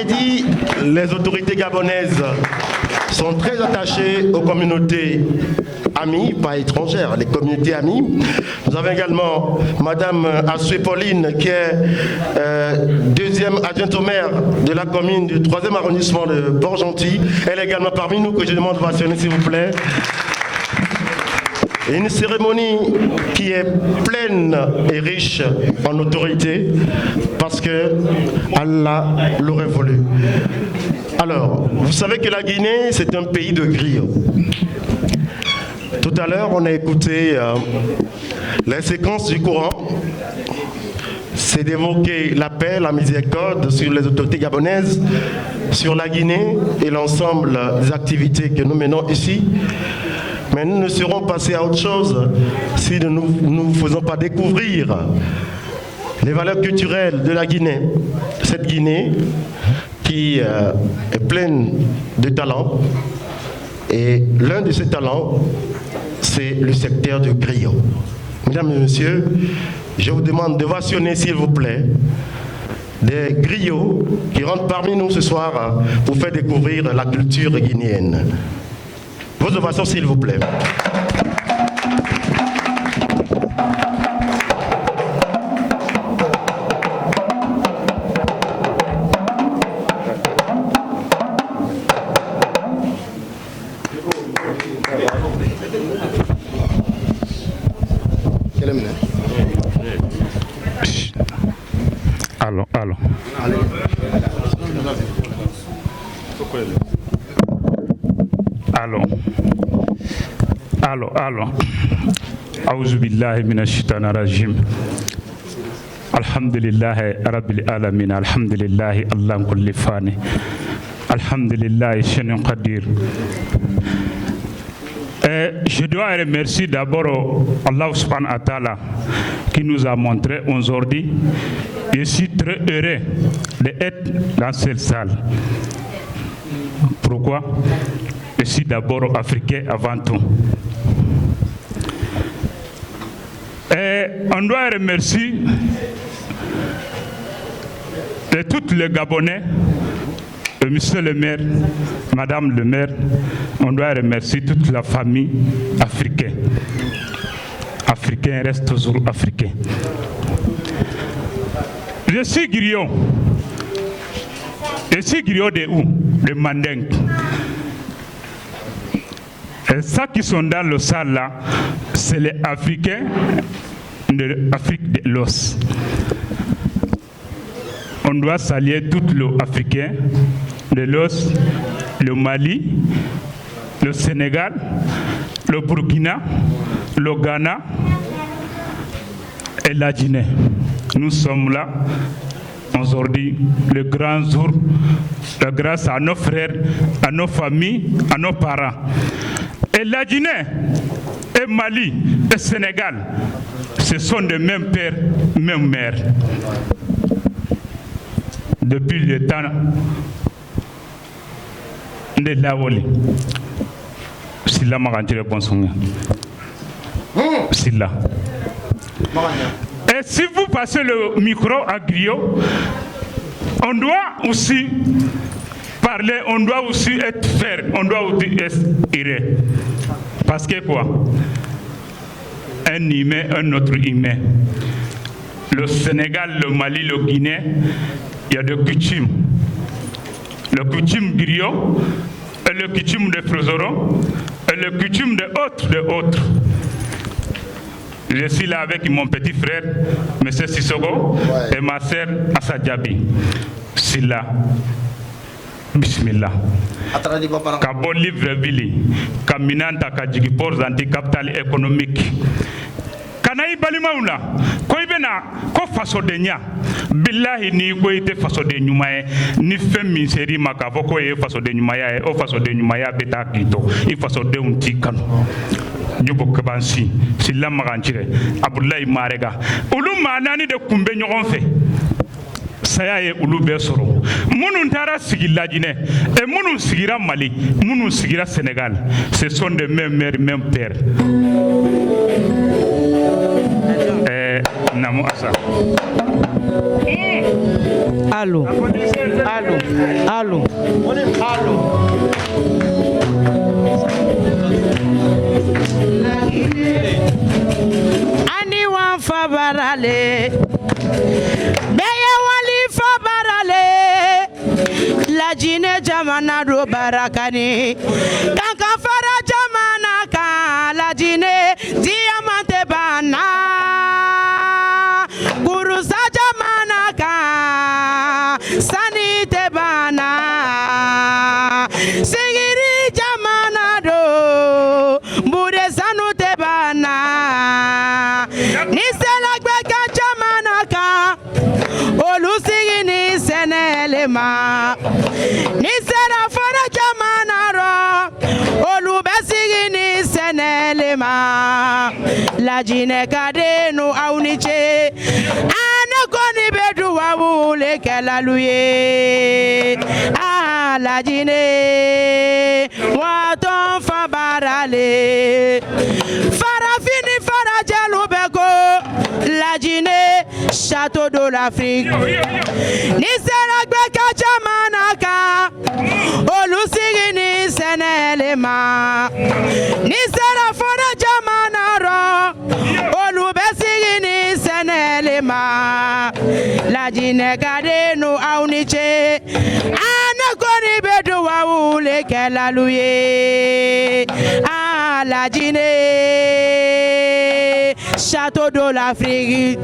dit, les autorités gabonaises sont très attachées aux communautés amies, pas étrangères, les communautés amies. Nous avons également Madame Assoué Pauline, qui est deuxième adjointe au maire de la commune du 3e arrondissement de Port-Gentil. Elle est également parmi nous, que je demande de vationner, s'il vous plaît. Et une cérémonie qui est pleine et riche en autorité, parce que Allah l'aurait voulu. Alors, vous savez que la Guinée, c'est un pays de griots. Tout à l'heure, on a écouté les séquences du Coran. C'est d'évoquer la paix, la miséricorde sur les autorités gabonaises, sur la Guinée et l'ensemble des activités que nous menons ici. Mais nous ne serons passés à autre chose si nous ne vous faisons pas découvrir les valeurs culturelles de la Guinée. Cette Guinée qui est pleine de talents. Et l'un de ces talents, c'est le secteur du griot. Mesdames et messieurs, je vous demande de vationner, s'il vous plaît, des griots qui rentrent parmi nous ce soir pour faire découvrir la culture guinéenne. Vos ovations, s'il vous plaît. Allô. A'udhu billahi minash shaitanir rajim. Alhamdulillahi rabbil alamin. Alhamdulillahi Allah kulli fani. Alhamdulillahi Shénin Qadir. Je dois remercier d'abord Allah subhanahu wa ta'ala qui nous a montré aujourd'hui. Je suis très heureux d'être dans cette salle. Pourquoi? Je suis d'abord africain avant tout. Et on doit remercier de tous les Gabonais, monsieur le maire, madame le maire, on doit remercier toute la famille africaine. Africain reste toujours africain. Je suis griot. Je suis griot de où? De Mandeng. Et ceux qui sont dans le salle là, c'est les Africains de l'Afrique de l'Ouest. On doit saluer tous les Africains de l'Ouest, le Mali, le Sénégal, le Burkina, le Ghana et la Guinée. Nous sommes là aujourd'hui, le grand jour, grâce à nos frères, à nos familles, à nos parents. Et la Guinée, et Mali, et Sénégal, ce sont des mêmes pères, mêmes mères. Depuis le temps de Lawoli. Silla Magantire Bonsonga. Silla. Et si vous passez le micro à Griot, on doit aussi parler, on doit aussi être ferme, on doit aussi être iré. Parce que quoi? Un humain, un autre humain. Le Sénégal, le Mali, le Guinée, il y a des coutumes. Le coutume griot, et le coutume de Frozoro, et le coutume de autres. Je suis là avec mon petit frère, M. Sissogo, et ma sœur Assadjabi. C'est là. Bismillah. Kabo Libreville, Kaminanta Kajigipor Zanti capital économique. Kanaï Balimaoula, Koibena, Ko faso de nya, Billahi ni Koite faso de Numae, ni Femi Seri Makavoko e faso de Numaya, o faso de Numaya Beta Kito, I faso de Untikano. Jubo Kabansi, Silla Maranchire, Abdoulaye Marega, Uluma Nani de Kumbe Nyoronfe. Saya ye ulu bɛɛ sɔrɔ minnu taara sigi Lajinɛ et minnu sigira Mali minnu sigira Sénégal ce sont des mêmes mères mêmes pères Namo Asa Allô. Allô. Allô. Allô. Ani wan fabarale. Beye wali fabarale. La jine jamana do barakani. Kanka fara jamana ka. La jine diamante bana. Gurusa jamana ka. Sanite bana. Sigiri jamana do. Bude sanute bana. Nisela gbega jamana ka. Olusigi ni senelema. Nisela fara jamana ro. Olubesigi ni senelema. La jine kadenu auniche. Anakoni bedu wawule kelaluye. Ah la jine. Waton fabarale. Farafini farajelu beko. La jine. Château de l'Afrique. Nisera gbeka jamanaka. Olusigi ni senelema. Nisera fona jamanaro. Olubesigi ni senelema. La jine kadenu auniche. Anakoni bedu wawule kelaluye. Ah la jine. Château de l'Afrique.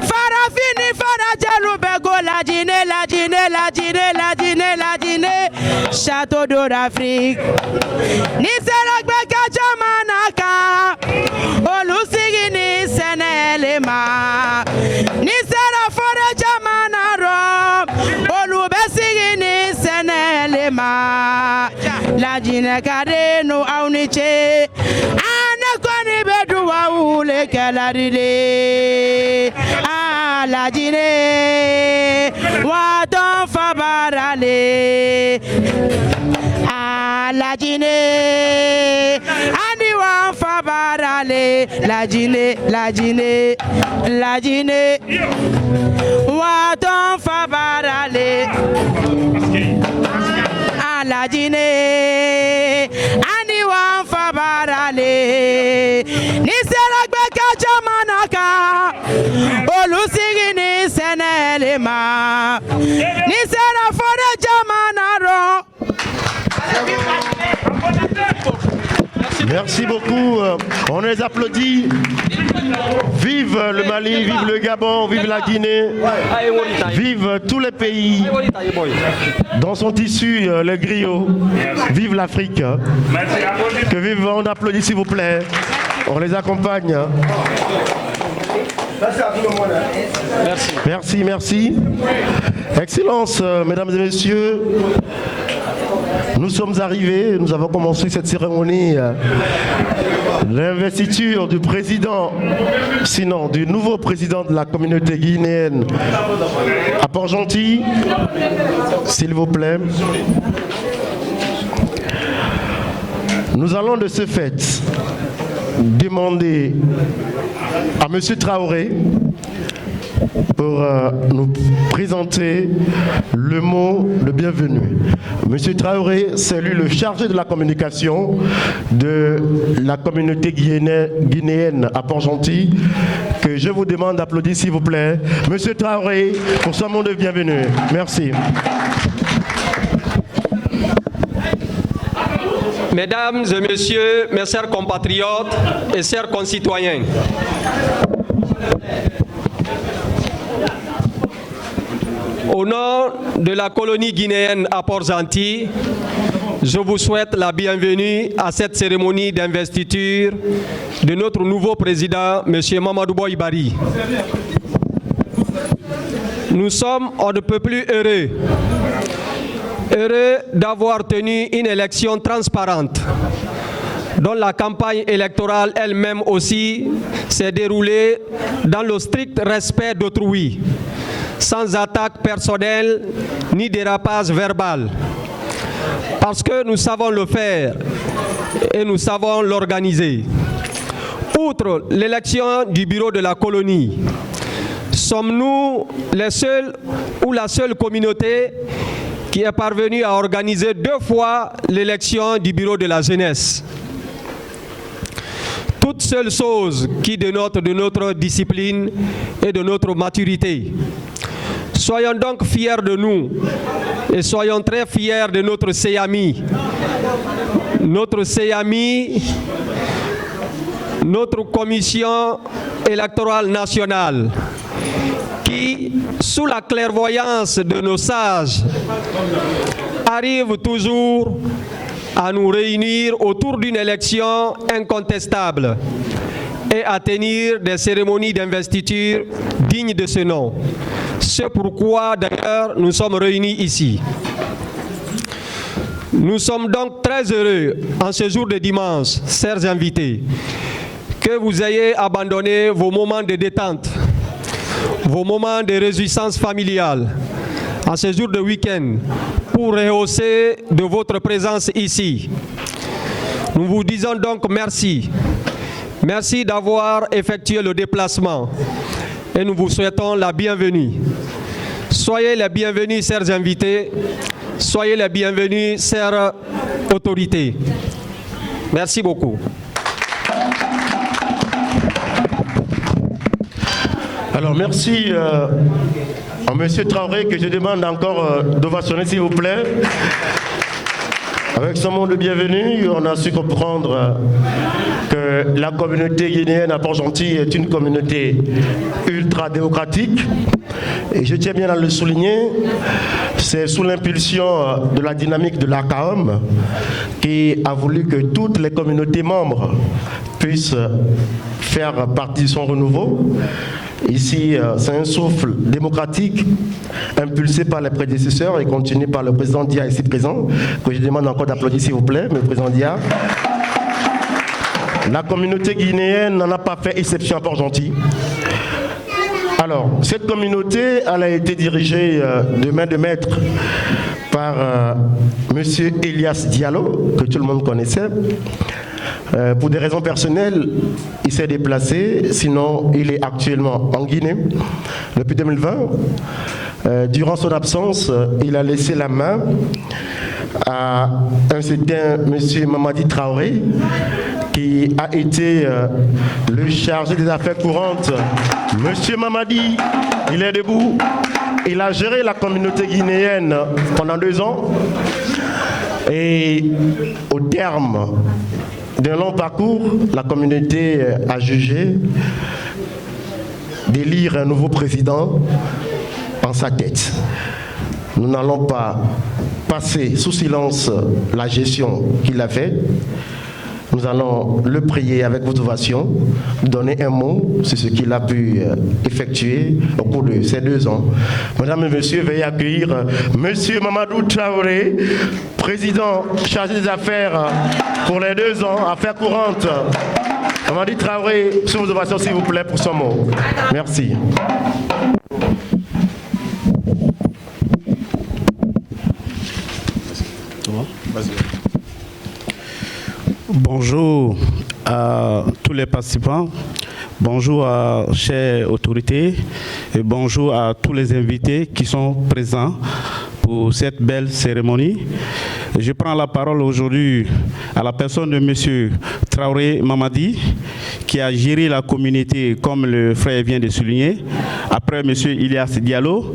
Farafini farajelu bego la jine la jine la jine la jine la jine. Château de l'Afrique. Nisera gbeka jamanaka. Olusigi ni senelema. Nisera fore jamanaro. Olubesigi ni senelema. La jine kadenu auniche. Anakoni bedu wawule kelarile. Ah la jine. Waton fabarale. Ah la jine. Ani wan fabarale. La jine, la jine, la jine. Waton fabarale. Ah la jine. Ani wan fabarale. Nisera gbeka jamanaka. Olusigi ni senelema. Nisera fore jamanaro. Merci beaucoup. On les applaudit. Vive le Mali, vive le Gabon, vive la Guinée, vive tous les pays dont sont issus les griots. Vive l'Afrique. Que vive, on applaudit s'il vous plaît. On les accompagne. Merci, merci. Excellence, mesdames et messieurs. Nous sommes arrivés, nous avons commencé cette cérémonie l'investiture du président, sinon du nouveau président de la communauté guinéenne à Port-Gentil, s'il vous plaît. Nous allons de ce fait demander à M. Traoré pour nous présenter le mot de bienvenue. Monsieur Traoré, c'est lui le chargé de la communication de la communauté guinéenne à Port-Gentil, que je vous demande d'applaudir s'il vous plaît. Monsieur Traoré, pour son mot de bienvenue. Merci. Mesdames et messieurs, mes chers compatriotes et chers concitoyens, au nom de la colonie guinéenne à Port-Gentil, je vous souhaite la bienvenue à cette cérémonie d'investiture de notre nouveau président, M. Mamadou Boye Bari. Nous sommes on ne peut plus heureux d'avoir tenu une élection transparente, dont la campagne électorale elle-même aussi s'est déroulée dans le strict respect d'autrui, sans attaque personnelle ni dérapage verbal. Parce que nous savons le faire et nous savons l'organiser. Outre l'élection du bureau de la colonie, Sommes-nous les seuls ou la seule communauté qui est parvenue à organiser 2 fois l'élection du bureau de la jeunesse? Toute seule chose qui dénote de notre discipline et de notre maturité. Soyons donc fiers de nous et soyons très fiers de notre CEAMI. Notre CEAMI, notre commission électorale nationale, qui, sous la clairvoyance de nos sages, arrive toujours à nous réunir autour d'une élection incontestable et à tenir des cérémonies d'investiture dignes de ce nom. C'est pourquoi, d'ailleurs, nous sommes réunis ici. Nous sommes donc très heureux, en ce jour de dimanche, chers invités, que vous ayez abandonné vos moments de détente, vos moments de réjouissance familiale, en ce jour de week-end, pour rehausser de votre présence ici. Nous vous disons donc merci. Merci d'avoir effectué le déplacement et nous vous souhaitons la bienvenue. Soyez les bienvenus, chers invités. Soyez les bienvenus, chères autorités. Merci beaucoup. Alors merci à M. Traoré que je demande encore d'ovationner s'il vous plaît. Avec ce mot de bienvenue, on a su comprendre que la communauté guinéenne à Port-Gentil est une communauté ultra démocratique. Et je tiens bien à le souligner, c'est sous l'impulsion de la dynamique de l'ACAOM qui a voulu que toutes les communautés membres puissent faire partie de son renouveau. Ici, c'est un souffle démocratique impulsé par les prédécesseurs et continué par le président Dia ici présent, que je demande encore d'applaudir s'il vous plaît, le président Dia. La communauté guinéenne n'en a pas fait exception à Port-Gentil. Alors, cette communauté, elle a été dirigée de main de maître par M. Elias Diallo, que tout le monde connaissait. Pour des raisons personnelles, il s'est déplacé, sinon il est actuellement en Guinée depuis 2020. Durant son absence, il a laissé la main à un certain M. Mamadi Traoré, qui a été le chargé des affaires courantes. M. Mamadi, il est debout. Il a géré la communauté guinéenne pendant 2 ans. Et au terme d'un long parcours, la communauté a jugé d'élire un nouveau président en sa tête. Nous n'allons pas passer sous silence la gestion qu'il a faite. Nous allons le prier avec votre ovation, donner un mot sur ce qu'il a pu effectuer au cours de ces 2 ans. Mesdames et messieurs, veuillez accueillir M. Mamadou Traoré, président chargé des affaires pour les 2 ans, affaires courantes. Mamadou Traoré, sous vos ovations s'il vous plaît pour son mot. Merci. Bonjour à tous les participants, bonjour à chères autorités et bonjour à tous les invités qui sont présents pour cette belle cérémonie. Je prends la parole aujourd'hui à la personne de M. Traoré Mamadi, qui a géré la communauté comme le frère vient de souligner. Après M. Elias Diallo,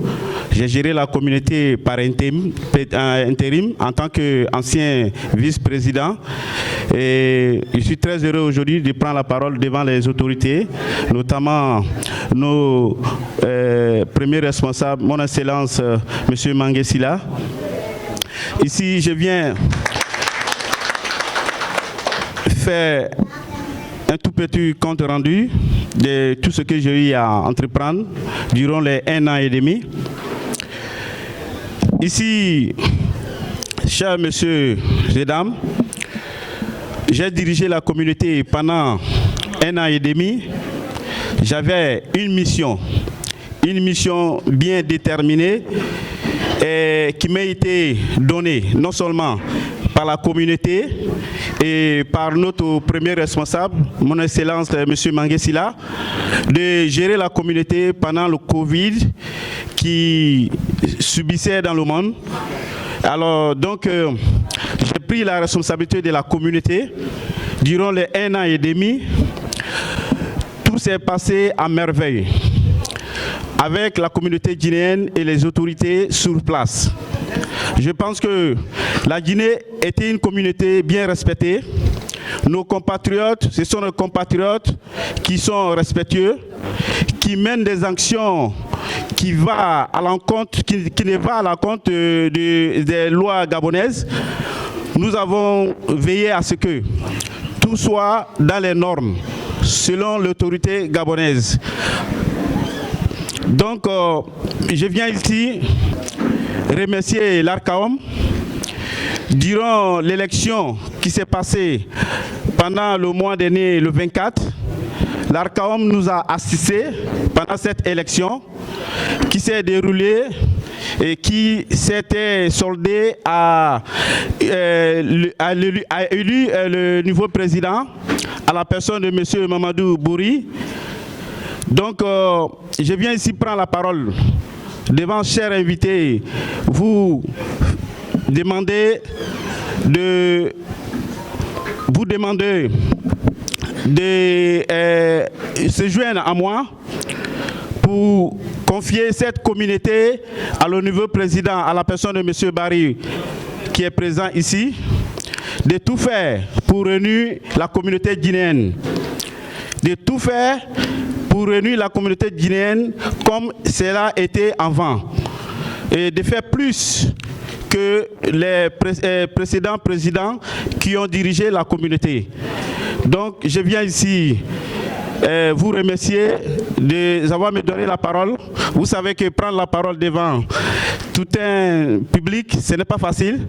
j'ai géré la communauté par intérim en tant qu'ancien vice-président. Et je suis très heureux aujourd'hui de prendre la parole devant les autorités, notamment nos premiers responsables, mon Excellence M. Manguesila. Ici, je viens faire un tout petit compte rendu de tout ce que j'ai eu à entreprendre durant les 1 an et demi. Ici, chers messieurs et dames, j'ai dirigé la communauté pendant 1 an et demi. J'avais une mission bien déterminée et qui m'a été donnée non seulement par la communauté et par notre premier responsable, mon Excellence M. Mangué-Sylla, de gérer la communauté pendant le Covid qui subissait dans le monde. Alors donc, j'ai pris la responsabilité de la communauté durant les 1 an et demi. Tout s'est passé à merveille avec la communauté guinéenne et les autorités sur place. Je pense que la Guinée était une communauté bien respectée. Nos compatriotes, ce sont nos compatriotes qui sont respectueux, qui mènent des actions qui ne va à l'encontre des lois gabonaises. Nous avons veillé à ce que tout soit dans les normes, selon l'autorité gabonaise. Donc, je viens ici remercier l'ARCAOM. Durant l'élection qui s'est passée pendant le mois dernier, le 24, l'ARCAOM nous a assistés pendant cette élection qui s'est déroulée et qui s'était soldée à élu le nouveau président à la personne de M. Mamadou Bouri. Donc, je viens ici prendre la parole devant chers invités, vous demander de se joindre à moi pour confier cette communauté à le nouveau président, à la personne de M. Barry qui est présent ici, de tout faire pour réunir la communauté guinéenne, de tout faire pour réunir la communauté guinéenne comme cela était avant, et de faire plus que les précédents présidents qui ont dirigé la communauté. Donc, je viens ici vous remercier d'avoir me donné la parole. Vous savez que prendre la parole devant tout un public, ce n'est pas facile,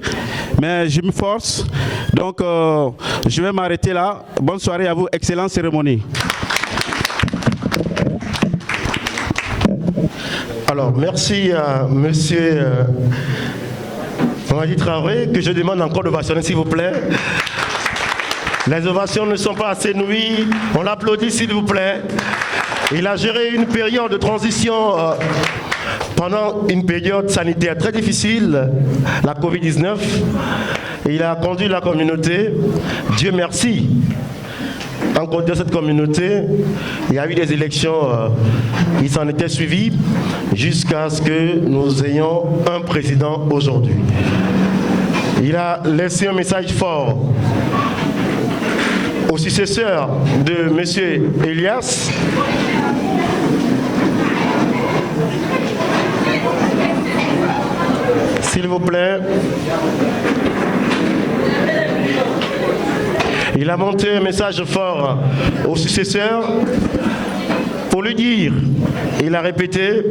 mais je me force. Donc, je vais m'arrêter là. Bonne soirée à vous. Excellente cérémonie. Alors, merci à monsieur Mamadi Traoré, que je demande encore d'ovationner, s'il vous plaît. Les ovations ne sont pas assez nouées. On l'applaudit, s'il vous plaît. Il a géré une période de transition pendant une période sanitaire très difficile, la Covid-19. Il a conduit la communauté. Dieu merci. En conduisant cette communauté, il y a eu des élections qui s'en étaient suivies jusqu'à ce que nous ayons un président aujourd'hui. Il a laissé un message fort au successeur de M. Elias. S'il vous plaît. Il a monté un message fort au successeur pour lui dire, il a répété,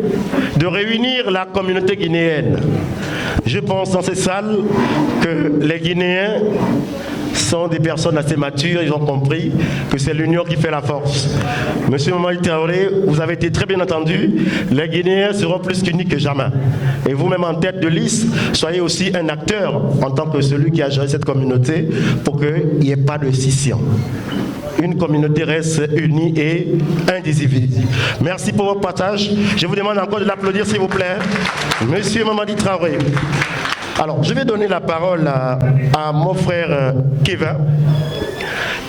de réunir la communauté guinéenne. Je pense dans cette salle que les Guinéens sont des personnes assez matures, ils ont compris que c'est l'union qui fait la force. Monsieur Mamadi Traoré, vous avez été très bien entendu, les Guinéens seront plus qu'unis que jamais. Et vous-même en tête de liste, soyez aussi un acteur en tant que celui qui a géré cette communauté pour qu'il n'y ait pas de scission. Une communauté reste unie et indivisible. Merci pour votre partage. Je vous demande encore de l'applaudir, s'il vous plaît. Monsieur Mamadi Traoré. Alors, je vais donner la parole à mon frère Kevin.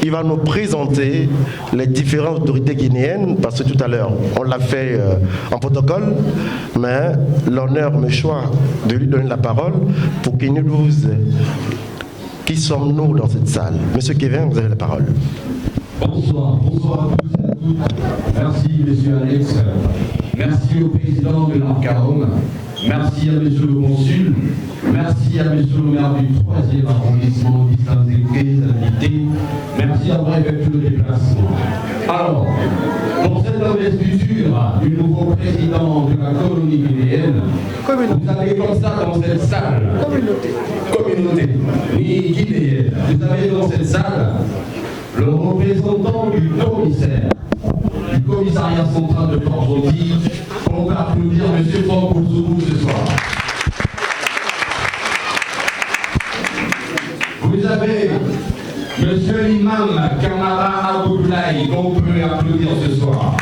Il va nous présenter les différentes autorités guinéennes, parce que tout à l'heure, on l'a fait en protocole, mais l'honneur me choisit de lui donner la parole pour qu'il nous dise qui sommes-nous dans cette salle. Monsieur Kevin, vous avez la parole. Bonsoir, bonsoir à tous et à toutes. Merci, monsieur Alex. Merci au président de l'ARCAOM. Merci à monsieur le consul. Merci à monsieur le maire du 3e arrondissement, distingués invités. Merci d'avoir effectué le déplacement. Alors, pour cette investiture du nouveau président de la colonie guinéenne, vous avez comme ça dans cette salle, communauté, ni guinéenne, vous avez dans cette salle le représentant du commissaire, du commissariat central de Port-Gentil. On va applaudir M. Franck Ouzougou ce soir. Monsieur l'imam Kamara Abdoulaye, qu'on peut applaudir ce soir.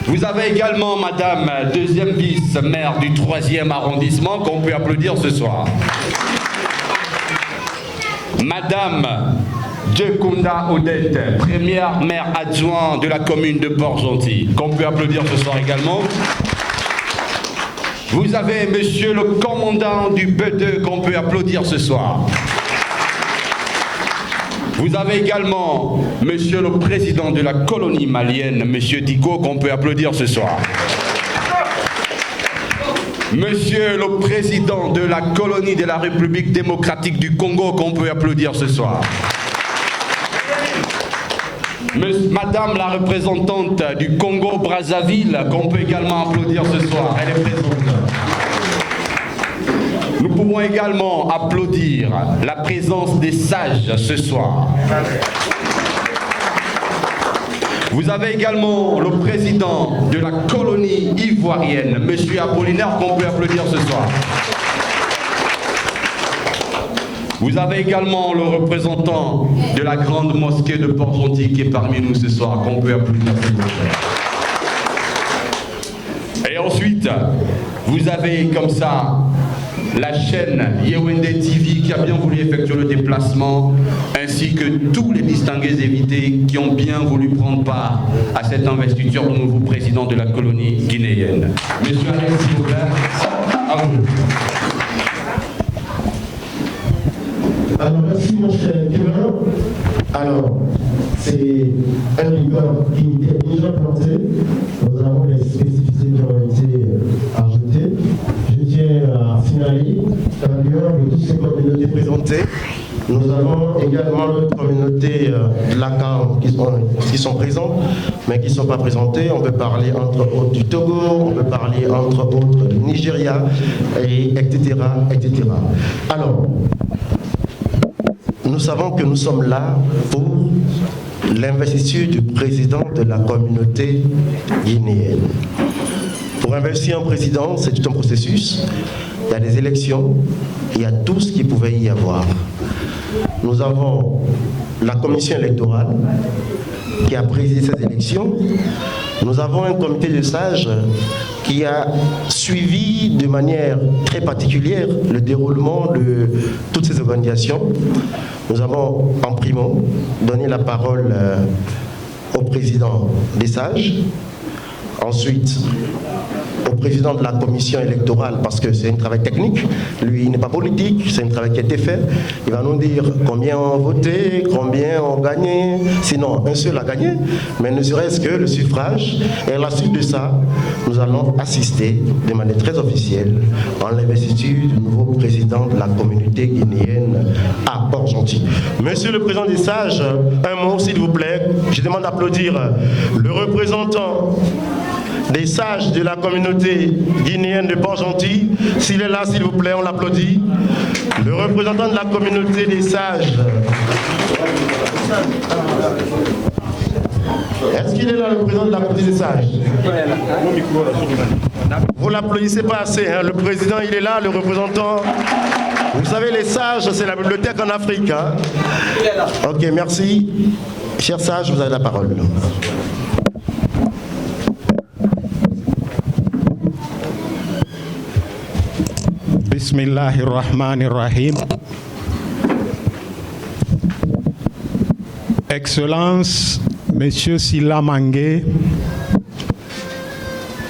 Vous avez également Madame, deuxième vice-maire du 3e arrondissement, qu'on peut applaudir ce soir. Madame Djekunda Odette, première maire adjointe de la commune de Port-Gentil, qu'on peut applaudir ce soir également. Vous avez Monsieur le commandant du BE2, qu'on peut applaudir ce soir. Vous avez également Monsieur le président de la colonie malienne, Monsieur Diko, qu'on peut applaudir ce soir. Monsieur le président de la colonie de la République démocratique du Congo, qu'on peut applaudir ce soir. Madame la représentante du Congo-Brazzaville, qu'on peut également applaudir ce soir, elle est présente. Nous pouvons également applaudir la présence des sages ce soir. Vous avez également le président de la colonie ivoirienne, Monsieur Apollinaire, qu'on peut applaudir ce soir. Vous avez également le représentant de la grande mosquée de Port-Gentil qui est parmi nous ce soir, qu'on peut applaudir. Et ensuite, vous avez comme ça la chaîne Yewende TV qui a bien voulu effectuer le déplacement, ainsi que tous les distingués invités qui ont bien voulu prendre part à cette investiture du nouveau président de la colonie guinéenne. Monsieur Alexis Aubert, à vous. Alors, merci mon cher Kevin. Alors, c'est un rigole qui était déjà planté. Nous avons les spécificités qui ont été ajoutées. Je tiens à signaler qu'en dehors de toutes ces communautés présentées, nous avons également d'autres communautés de la CAN qui sont présentes, mais qui ne sont pas présentées. On peut parler entre autres du Togo, on peut parler entre autres du Nigeria, etc., etc. Alors, nous savons que nous sommes là pour l'investiture du président de la communauté guinéenne. Pour investir un président, c'est tout un processus. Il y a des élections, il y a tout ce qu'il pouvait y avoir. Nous avons la commission électorale qui a présidé ces élections. Nous avons un comité de sages qui a suivi de manière très particulière le déroulement de toutes ces organisations. Nous avons en primo donné la parole au président des sages, ensuite au président de la commission électorale, parce que c'est un travail technique, lui il n'est pas politique, c'est un travail qui a été fait, il va nous dire combien ont voté, combien ont gagné, sinon un seul a gagné, mais ne serait-ce que le suffrage, et à la suite de ça, nous allons assister de manière très officielle en l'investiture du nouveau président de la communauté guinéenne à Port-Gentil. Monsieur le président des sages, un mot s'il vous plaît, je demande d'applaudir le représentant des sages de la communauté guinéenne de Port-Gentil. S'il est là, s'il vous plaît, on l'applaudit. Le représentant de la communauté des sages. Est-ce qu'il est là, le représentant de la communauté des sages? Vous ne l'applaudissez pas assez, hein? Le président, il est là, le représentant. Vous savez, les sages, c'est la bibliothèque en Afrique. Hein? Ok, merci. Chers sages, vous avez la parole. Bismillahirrahmanirrahim. Excellence, Monsieur Silla Mangué,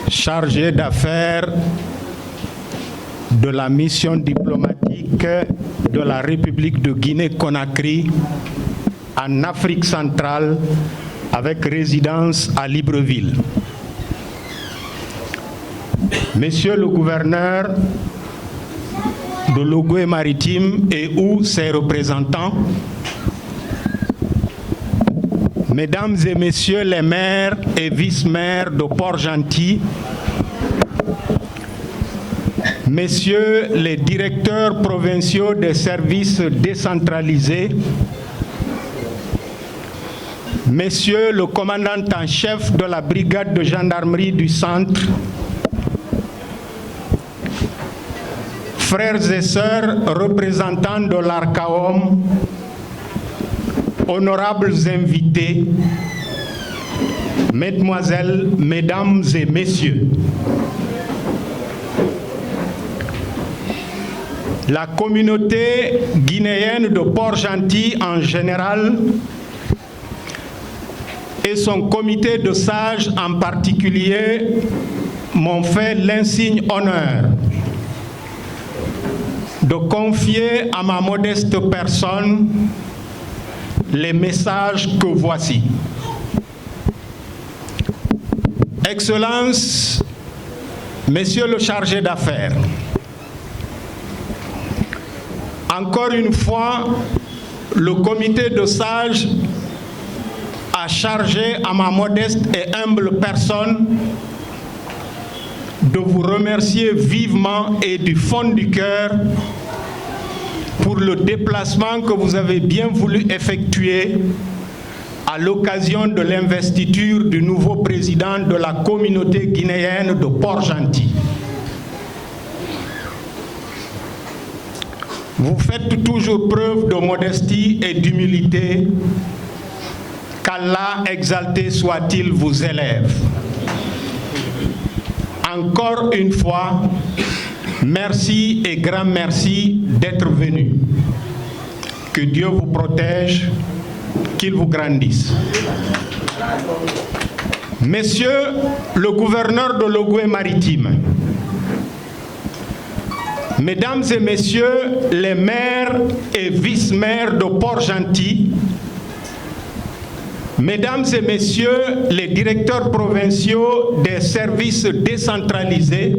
chargé d'affaires de la mission diplomatique de la République de Guinée-Conakry en Afrique centrale avec résidence à Libreville. Monsieur le gouverneur de l'Ogooué-Maritime et ou ses représentants, Mesdames et Messieurs les maires et vice-maires de Port-Gentil, Messieurs les directeurs provinciaux des services décentralisés, Messieurs le commandant en chef de la brigade de gendarmerie du centre, frères et sœurs représentants de l'Arcaom, honorables invités, mesdemoiselles, mesdames et messieurs, la communauté guinéenne de Port-Gentil en général et son comité de sages en particulier m'ont fait l'insigne honneur de confier à ma modeste personne les messages que voici. Excellences, Messieurs le chargé d'affaires, encore une fois, le comité de sages a chargé à ma modeste et humble personne de vous remercier vivement et du fond du cœur pour le déplacement que vous avez bien voulu effectuer à l'occasion de l'investiture du nouveau président de la communauté guinéenne de Port-Gentil. Vous faites toujours preuve de modestie et d'humilité, qu'Allah exalté soit-il vous élève. Encore une fois, merci et grand merci d'être venu. Que Dieu vous protège, qu'il vous grandisse. Messieurs le gouverneur de l'Ogooué-Maritime, Mesdames et Messieurs les maires et vice-maires de Port-Gentil, Mesdames et Messieurs les directeurs provinciaux des services décentralisés,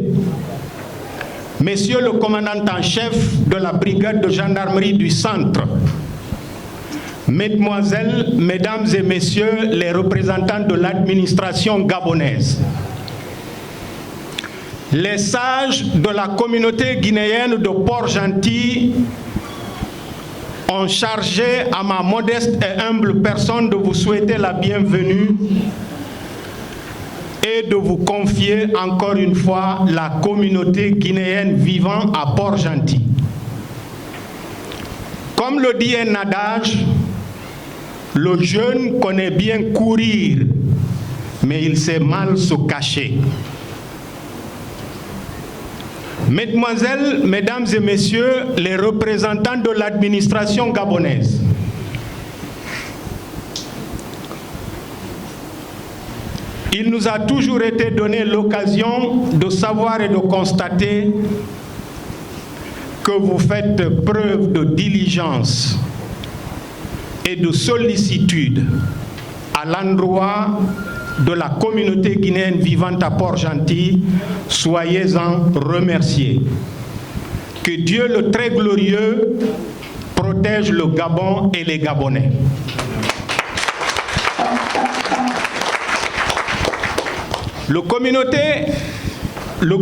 Messieurs le commandant en chef de la brigade de gendarmerie du centre, Mesdemoiselles, Mesdames et Messieurs les représentants de l'administration gabonaise, les sages de la communauté guinéenne de Port-Gentil ont chargé à ma modeste et humble personne de vous souhaiter la bienvenue et de vous confier encore une fois la communauté guinéenne vivant à Port-Gentil. Comme le dit un adage, le jeune connaît bien courir, mais il sait mal se cacher. Mesdemoiselles, Mesdames et Messieurs les représentants de l'administration gabonaise, il nous a toujours été donné l'occasion de savoir et de constater que vous faites preuve de diligence et de sollicitude à l'endroit de la communauté guinéenne vivante à Port-Gentil. Soyez-en remerciés. Que Dieu le très glorieux protège le Gabon et les Gabonais. Le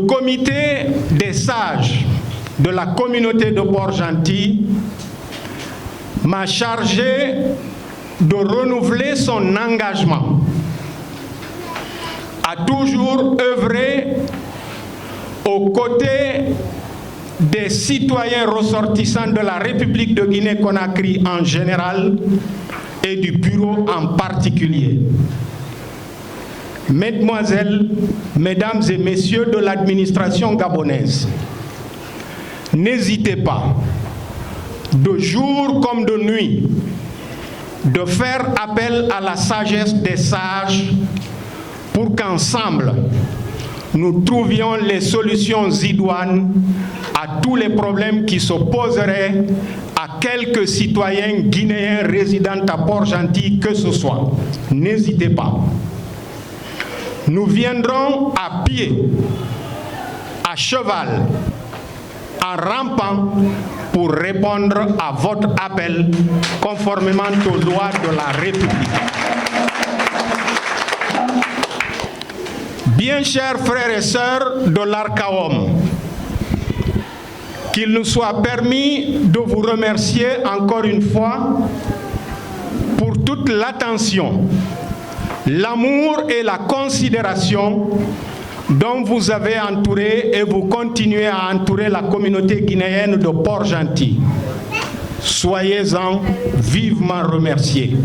comité des sages de la communauté de Port-Gentil m'a chargé de renouveler son engagement à toujours œuvrer aux côtés des citoyens ressortissants de la République de Guinée-Conakry en général et du bureau en particulier. Mesdemoiselles, Mesdames et Messieurs de l'administration gabonaise, n'hésitez pas, de jour comme de nuit, de faire appel à la sagesse des sages pour qu'ensemble, nous trouvions les solutions idoines à tous les problèmes qui s'opposeraient à quelques citoyens guinéens résidant à Port-Gentil que ce soit. N'hésitez pas. Nous viendrons à pied, à cheval, en rampant pour répondre à votre appel conformément aux lois de la République. Bien chers frères et sœurs de l'Arcaom, qu'il nous soit permis de vous remercier encore une fois pour toute l'attention, l'amour et la considération dont vous avez entouré et vous continuez à entourer la communauté guinéenne de Port-Gentil. Soyez-en vivement remerciés.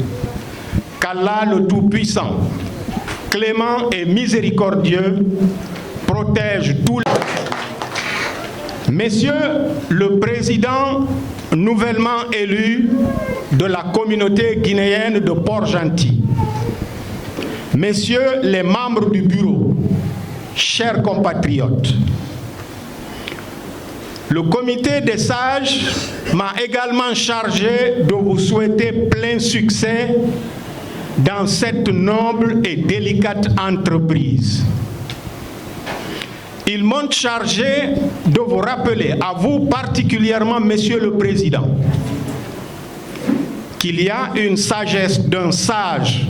Qu'Allah le Tout-Puissant, clément et miséricordieux, protège tous les... Messieurs le Président nouvellement élu de la communauté guinéenne de Port-Gentil, Messieurs les membres du bureau, chers compatriotes, le comité des sages m'a également chargé de vous souhaiter plein succès dans cette noble et délicate entreprise. Ils m'ont chargé de vous rappeler, à vous particulièrement, Monsieur le Président, qu'il y a une sagesse d'un sage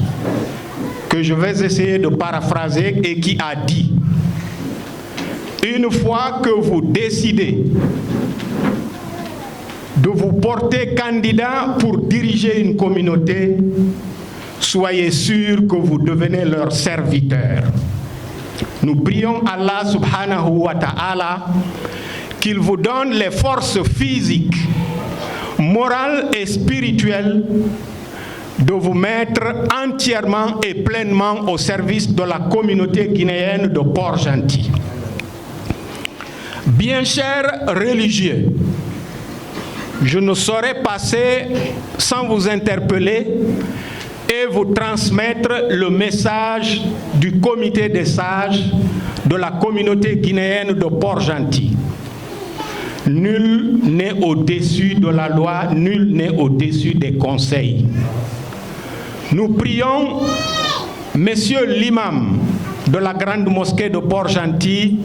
que je vais essayer de paraphraser et qui a dit: une fois que vous décidez de vous porter candidat pour diriger une communauté, soyez sûrs que vous devenez leur serviteur. Nous prions Allah subhanahu wa ta'ala qu'il vous donne les forces physiques, morales et spirituelles de vous mettre entièrement et pleinement au service de la communauté guinéenne de Port-Gentil. Bien chers religieux, je ne saurais passer sans vous interpeller et vous transmettre le message du comité des sages de la communauté guinéenne de Port-Gentil. Nul n'est au-dessus de la loi, nul n'est au-dessus des conseils. Nous prions Monsieur l'imam de la grande mosquée de Port-Gentil,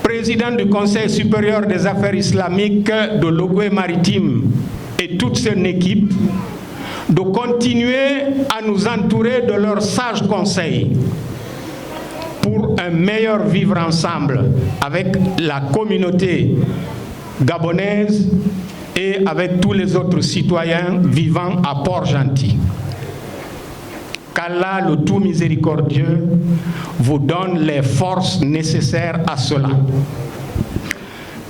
président du Conseil supérieur des affaires islamiques de l'Ogooué maritime et toute son équipe, de continuer à nous entourer de leurs sages conseils pour un meilleur vivre ensemble avec la communauté gabonaise et avec tous les autres citoyens vivant à Port-Gentil. Qu'Allah, le tout miséricordieux, vous donne les forces nécessaires à cela.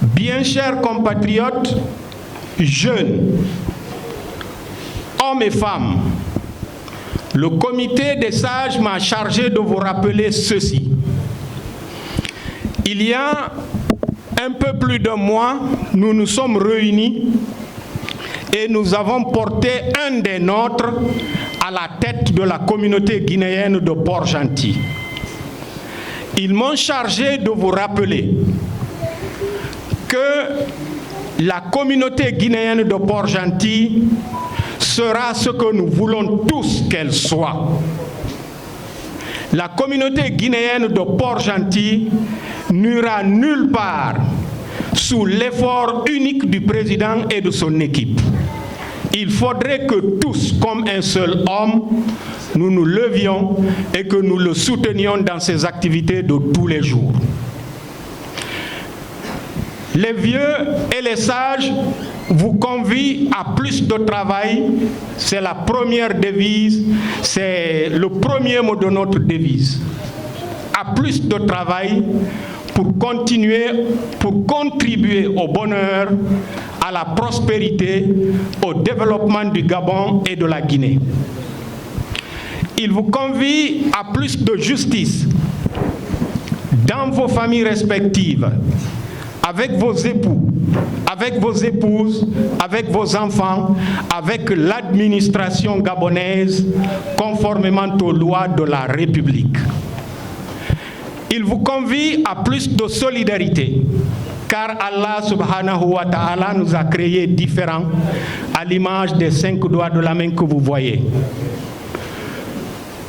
Bien chers compatriotes, jeunes, hommes et femmes, le comité des sages m'a chargé de vous rappeler ceci. Il y a un peu plus d'un mois, nous nous sommes réunis et nous avons porté un des nôtres à la tête de la communauté guinéenne de Port-Gentil. Ils m'ont chargé de vous rappeler que la communauté guinéenne de Port-Gentil sera ce que nous voulons tous qu'elle soit. La communauté guinéenne de Port-Gentil n'ira nulle part sous l'effort unique du président et de son équipe. Il faudrait que tous, comme un seul homme, nous nous levions et que nous le soutenions dans ses activités de tous les jours. Les vieux et les sages vous convient à plus de travail. C'est la première devise, c'est le premier mot de notre devise. À plus de travail pour continuer, pour contribuer au bonheur, à la prospérité, au développement du Gabon et de la Guinée. Il vous convie à plus de justice dans vos familles respectives, avec vos époux, avec vos épouses, avec vos enfants, avec l'administration gabonaise, conformément aux lois de la République. Il vous convie à plus de solidarité, car Allah subhanahu wa ta'ala nous a créés différents, à l'image des 5 doigts de la main que vous voyez.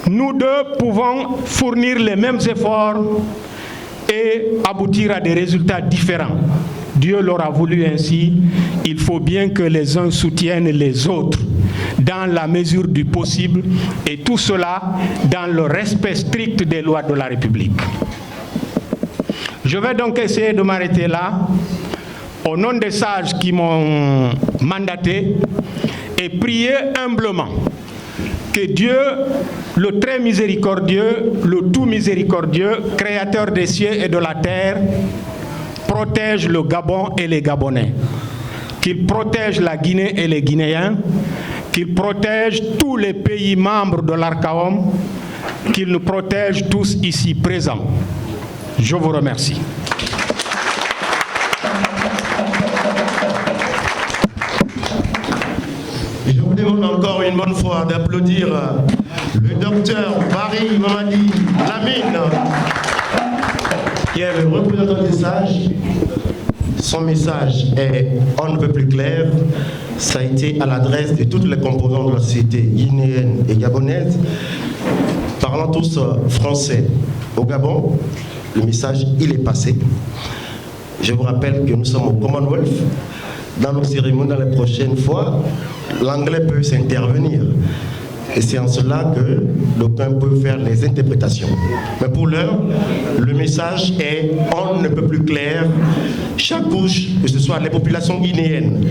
Nous deux pouvons fournir les mêmes efforts et aboutir à des résultats différents. Dieu l'aura voulu ainsi. Il faut bien que les uns soutiennent les autres dans la mesure du possible, et tout cela dans le respect strict des lois de la République. Je vais donc essayer de m'arrêter là, au nom des sages qui m'ont mandaté, et prier humblement que Dieu, le très miséricordieux, le tout miséricordieux, créateur des cieux et de la terre, protège le Gabon et les Gabonais, qu'il protège la Guinée et les Guinéens, qu'il protège tous les pays membres de l'ARCAOM, qu'il nous protège tous ici présents. Je vous remercie. Je vous demande encore une bonne fois d'applaudir le docteur Barry Mamadi Lamine, qui est le représentant des sages. Son message est on ne peut plus clair. Ça a été à l'adresse de toutes les composantes de la société guinéenne et gabonaise, parlant tous français. Au Gabon, le message, il est passé. Je vous rappelle que nous sommes au Commonwealth. Dans nos cérémonies, dans les prochaines fois, l'anglais peut s'intervenir. Et c'est en cela que d'aucuns peuvent faire les interprétations. Mais pour l'heure, le message est on ne peut plus clair. Chaque couche, que ce soit les populations guinéennes,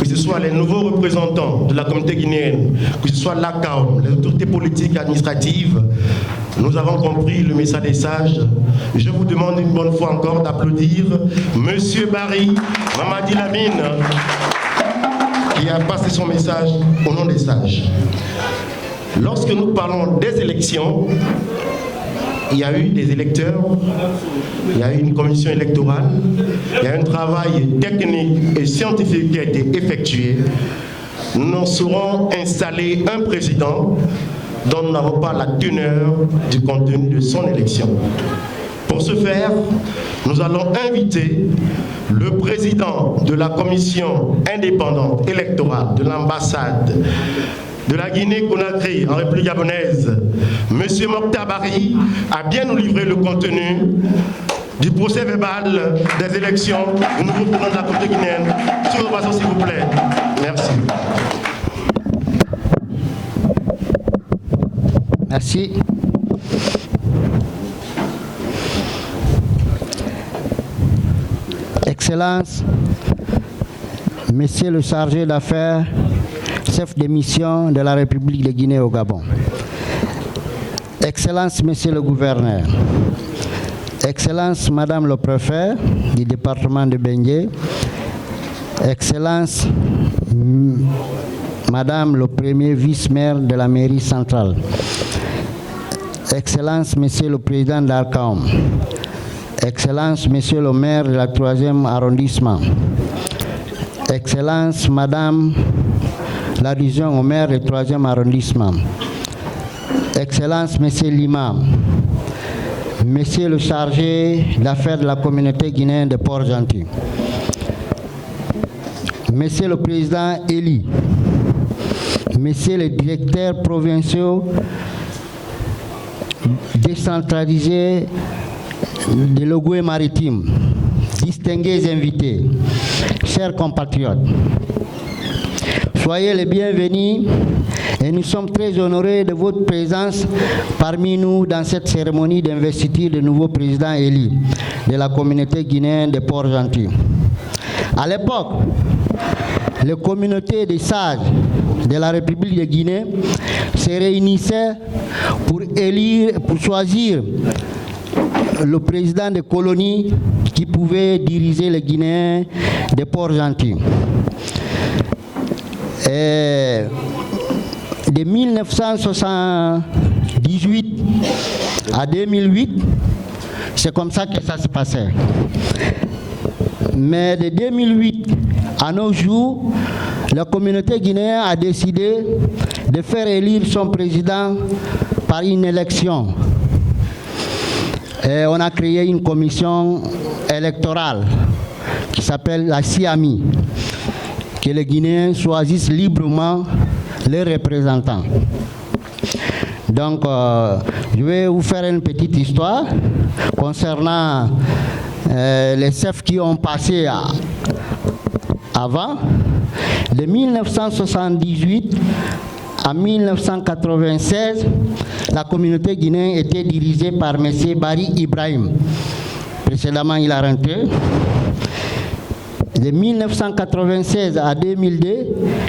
que ce soit les nouveaux représentants de la communauté guinéenne, que ce soit l'ACAOM, les autorités politiques et administratives, nous avons compris le message des sages. Je vous demande une bonne fois encore d'applaudir Monsieur Barry Mamadi Lamine, qui a passé son message au nom des sages. Lorsque nous parlons des élections, il y a eu des électeurs, il y a eu une commission électorale, il y a un travail technique et scientifique qui a été effectué. Nous saurons installer un président dont nous n'avons pas la teneur du contenu de son élection. Pour ce faire, nous allons inviter le président de la commission indépendante électorale de l'ambassade de la Guinée-Conakry en République gabonaise, M. Mokhtar Barry, à bien nous livrer le contenu du procès verbal des élections du nouveau président de la communauté guinéenne. Sur le passage, s'il vous plaît. Merci. Merci. Excellence, Monsieur le chargé d'affaires, chef de mission de la République de Guinée au Gabon. Excellence, Monsieur le gouverneur. Excellence, Madame le préfet du département de Bengué. Excellence, Madame le premier vice-maire de la mairie centrale. Excellence, Monsieur le président d'Arcaom. Excellence, Monsieur le maire de la 3e arrondissement. Excellence, Madame l'adjoint au maire du 3e arrondissement. Excellence, Monsieur l'imam. Monsieur le chargé d'affaires de la communauté guinéenne de Port-Gentil. Monsieur le président Eli. Monsieur le directeur provinciaux décentralisé de l'Ogooué maritime, distingués invités, chers compatriotes, soyez les bienvenus et nous sommes très honorés de votre présence parmi nous dans cette cérémonie d'investiture du nouveau président élu de la communauté guinéenne de Port-Gentil. À l'époque, les communautés des sages de la République de Guinée se réunissaient pour choisir le président des colonies qui pouvait diriger les Guinéens de Port-Gentil. De 1978 à 2008, c'est comme ça que ça se passait. Mais de 2008 à nos jours, la communauté guinéenne a décidé de faire élire son président par une élection. Et on a créé une commission électorale qui s'appelle la CIAMI, que les Guinéens choisissent librement les représentants. Donc, je vais vous faire une petite histoire concernant les chefs qui ont passé avant. De 1978 à 1996, la communauté guinéenne était dirigée par M. Barry Ibrahim. Précédemment, il a rentré. De 1996 à 2002,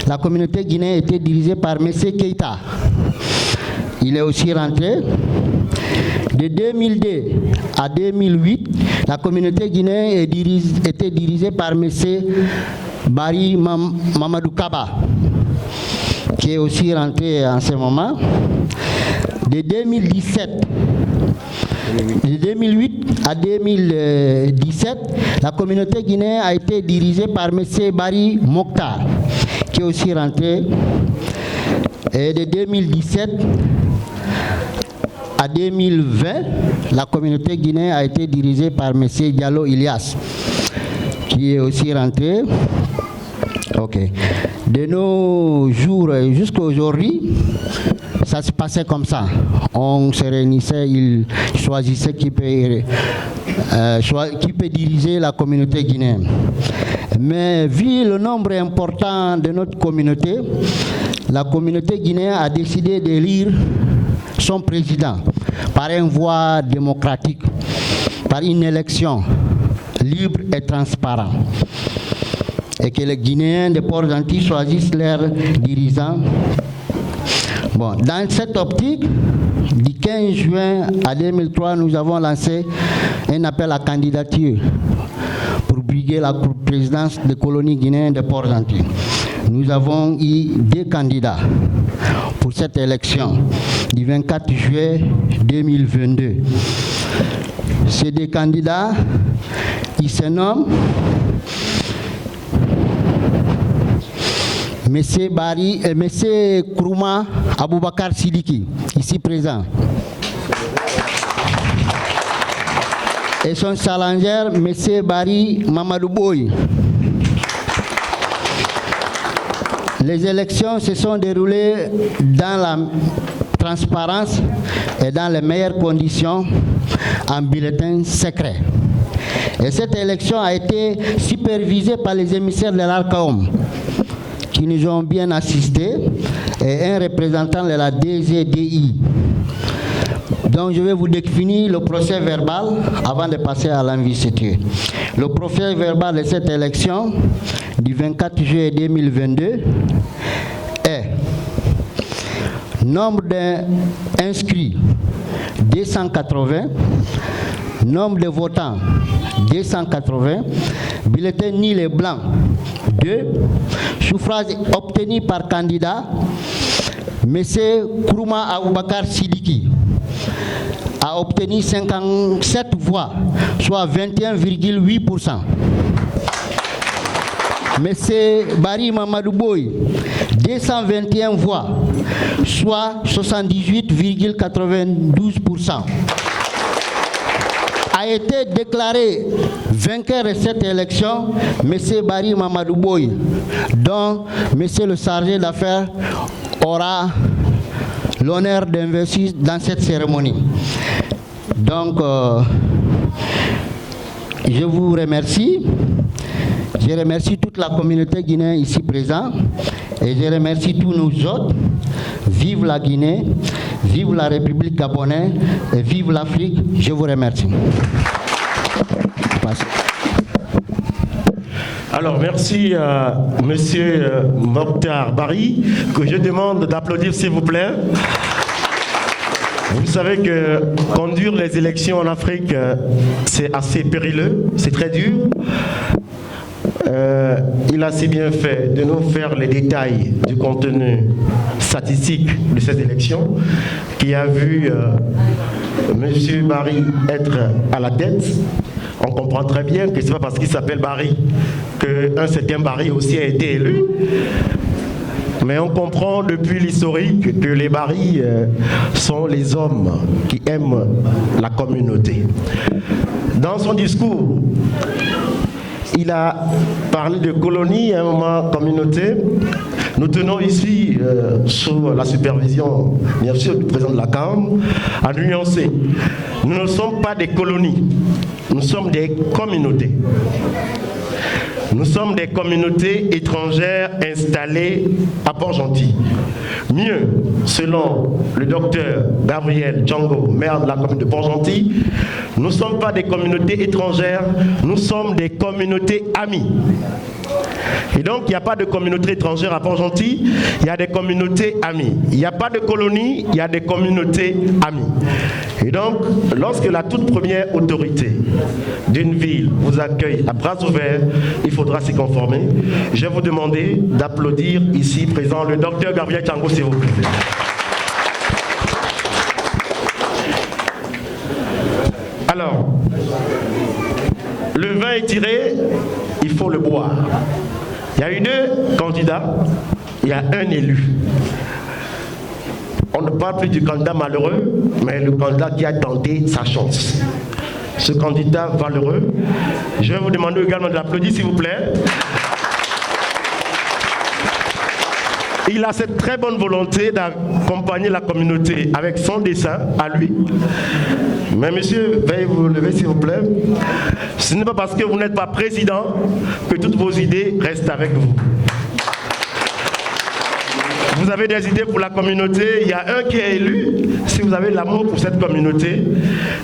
la communauté guinéenne était dirigée par M. Keïta. Il est aussi rentré. De 2002 à 2008, la communauté guinéenne était dirigée par M. Barry Mamadou Kaba, qui est aussi rentré en ce moment. De 2008 à 2017, la communauté guinéenne a été dirigée par M. Barry Mokhtar, qui est aussi rentré. Et de 2017 à 2020, la communauté guinéenne a été dirigée par M. Diallo Ilyas, qui est aussi rentré. Ok. De nos jours jusqu'à aujourd'hui, ça se passait comme ça. On se réunissait, il choisissait qui peut diriger la communauté guinéenne. Mais vu le nombre important de notre communauté, la communauté guinéenne a décidé d'élire son président par une voie démocratique, par une élection libre et transparente. Et que les Guinéens de Port-Gentil choisissent leurs dirigeants. Bon, dans cette optique, du 15 juin à 2003, nous avons lancé un appel à candidature pour briguer la présidence des colonies guinéennes de Port-Gentil. Nous avons eu 2 candidats pour cette élection du 24 juillet 2022. Ces 2 candidats, ils se nomment Monsieur Barry et Monsieur Kourouma Aboubakar Sidiki, ici présent. Et son challenger, Monsieur Barry Mamadou Boy. Les élections se sont déroulées dans la transparence et dans les meilleures conditions en bulletin secret. Et cette élection a été supervisée par les émissaires de l'ARCAOM, qui nous ont bien assistés, et un représentant de la DGDI. Donc je vais vous définir le procès verbal avant de passer à l'investiture. Le procès verbal de cette élection du 24 juillet 2022 est nombre d'inscrits 280, nombre de votants 280, bulletins nuls et blancs 2, suffrages obtenus par candidat, M. Kourouma Aboubakar Sidiki a obtenu 57 voix, soit 21,8%. M. Barry Mamadou Boy, 221 voix, soit 78,92%. A été déclaré vainqueur de cette élection M. Barry Mamadou Boy, dont M. le chargé d'affaires aura l'honneur d'investir dans cette cérémonie. Donc, je vous remercie. Je remercie toute la communauté guinéenne ici présente et je remercie tous nos autres. Vive la Guinée, vive la République gabonaise et vive l'Afrique. Je vous remercie. Alors, merci à M. Mokhtar Barry, que je demande d'applaudir s'il vous plaît. Vous savez que conduire les élections en Afrique, c'est assez périlleux, c'est très dur. Il a si bien fait de nous faire les détails du contenu statistique de cette élection, qui a vu M. Barry être à la tête. On comprend très bien que ce n'est pas parce qu'il s'appelle Barry qu'un certain Barry aussi a été élu. Mais on comprend depuis l'historique que les Barry sont les hommes qui aiment la communauté. Dans son discours, il a parlé de colonie à un moment communauté. Nous tenons ici, sous la supervision, bien sûr, du président de la CAM, à nuancer. Nous ne sommes pas des colonies, nous sommes des communautés. Nous sommes des communautés étrangères installées à Port-Gentil. Mieux, selon le docteur Gabriel Django, maire de la commune de Port-Gentil, nous ne sommes pas des communautés étrangères, nous sommes des communautés amies. Et donc, il n'y a pas de communauté étrangère à Port-Gentil, il y a des communautés amies. Il n'y a pas de colonie, il y a des communautés amies. Et donc, lorsque la toute première autorité d'une ville vous accueille à bras ouverts, il faudra s'y conformer. Je vais vous demander d'applaudir ici présent le docteur Gabriel Django, s'il vous plaît. Alors, le vin est tiré, il faut le boire. Il y a eu 2 candidats, il y a un élu. On ne parle plus du candidat malheureux, mais le candidat qui a tenté sa chance. Ce candidat valeureux, je vais vous demander également de l'applaudir, s'il vous plaît. Il a cette très bonne volonté d'accompagner la communauté avec son dessin à lui. Mais monsieur, veuillez vous lever s'il vous plaît. Ce n'est pas parce que vous n'êtes pas président que toutes vos idées restent avec vous. Vous avez des idées pour la communauté, il y a un qui est élu. Si vous avez l'amour pour cette communauté,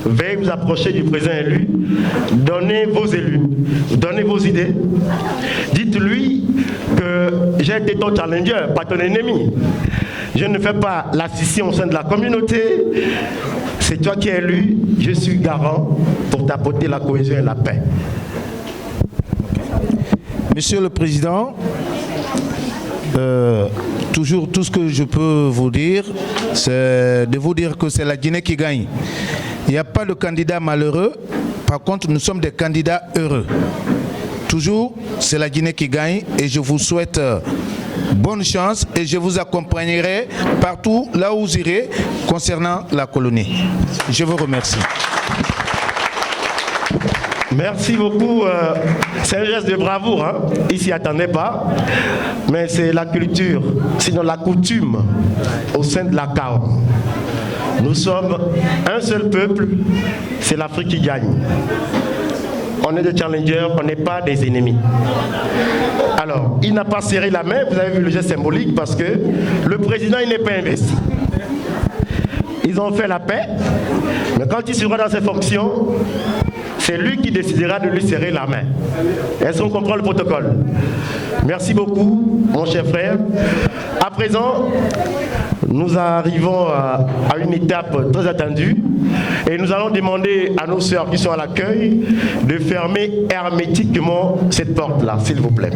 veuillez vous approcher du président élu. Donnez vos élus, donnez vos idées. Dites-lui que j'ai été ton challenger, pas ton ennemi. Je ne fais pas la scission au sein de la communauté. C'est toi qui es élu, je suis garant pour t'apporter la cohésion et la paix. Monsieur le Président, toujours tout ce que je peux vous dire, c'est de vous dire que c'est la Guinée qui gagne. Il n'y a pas de candidat malheureux, par contre nous sommes des candidats heureux. Toujours, c'est la Guinée qui gagne et je vous souhaite bonne chance et je vous accompagnerai partout là où vous irez concernant la colonie. Je vous remercie. Merci beaucoup. C'est un geste de bravoure. Hein? Ils s'y attendaient pas. Mais c'est la culture, sinon la coutume au sein de la CAO. Nous sommes un seul peuple, c'est l'Afrique qui gagne. On est des challengers, on n'est pas des ennemis. Alors, il n'a pas serré la main, vous avez vu le geste symbolique, parce que le président, il n'est pas investi. Ils ont fait la paix, mais quand il sera dans ses fonctions, c'est lui qui décidera de lui serrer la main. Est-ce qu'on comprend le protocole? Merci beaucoup, mon cher frère. À présent, nous arrivons à une étape très attendue et nous allons demander à nos sœurs qui sont à l'accueil de fermer hermétiquement cette porte-là, s'il vous plaît.